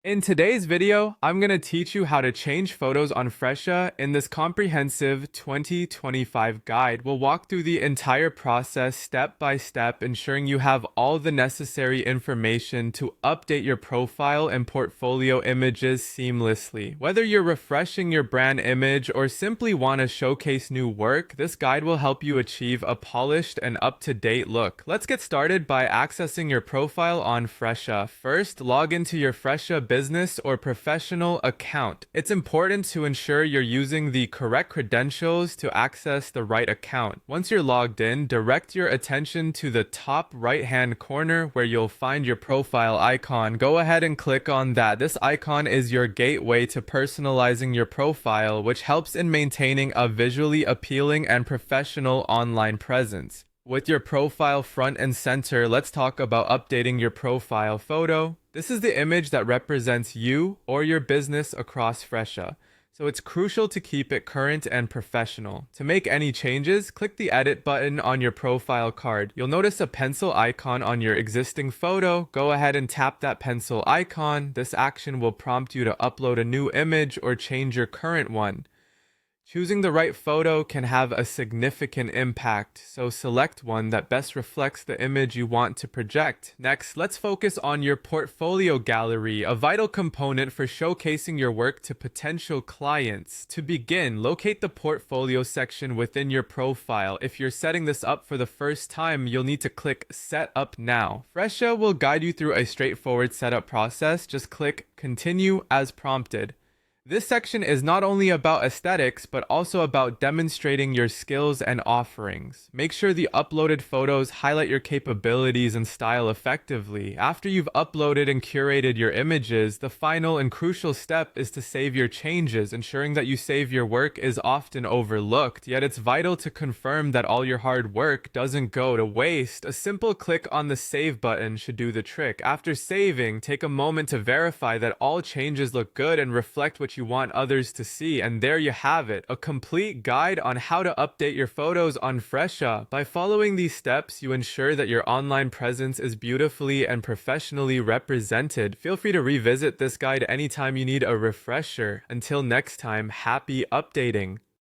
In today's video, I'm going to teach you how to change photos on Fresha in this comprehensive 2025 guide. We'll walk through the entire process step by step, ensuring you have all the necessary information to update your profile and portfolio images seamlessly. Whether you're refreshing your brand image or simply want to showcase new work, this guide will help you achieve a polished and up-to-date look. Let's get started by accessing your profile on Fresha. First, log into your Fresha business or professional account. It's important to ensure you're using the correct credentials to access the right account. Once you're logged in, direct your attention to the top right-hand corner where you'll find your profile icon. Go ahead and click on that. This icon is your gateway to personalizing your profile, which helps in maintaining a visually appealing and professional online presence. With your profile front and center, let's talk about updating your profile photo. This is the image that represents you or your business across Fresha, so it's crucial to keep it current and professional. To make any changes, click the edit button on your profile card. You'll notice a pencil icon on your existing photo. Go ahead and tap that pencil icon. This action will prompt you to upload a new image or change your current one. Choosing the right photo can have a significant impact, so select one that best reflects the image you want to project. Next, let's focus on your portfolio gallery, a vital component for showcasing your work to potential clients. To begin, locate the portfolio section within your profile. If you're setting this up for the first time, you'll need to click Set Up Now. Fresha will guide you through a straightforward setup process. Just click Continue as prompted. This section is not only about aesthetics, but also about demonstrating your skills and offerings. Make sure the uploaded photos highlight your capabilities and style effectively. After you've uploaded and curated your images, the final and crucial step is to save your changes. Ensuring that you save your work is often overlooked, yet it's vital to confirm that all your hard work doesn't go to waste. A simple click on the save button should do the trick. After saving, take a moment to verify that all changes look good and reflect what you want others to see, and there you have it, a complete guide on how to update your photos on Fresha. By following these steps, you ensure that your online presence is beautifully and professionally represented. Feel free to revisit this guide anytime you need a refresher. Until next time, happy updating!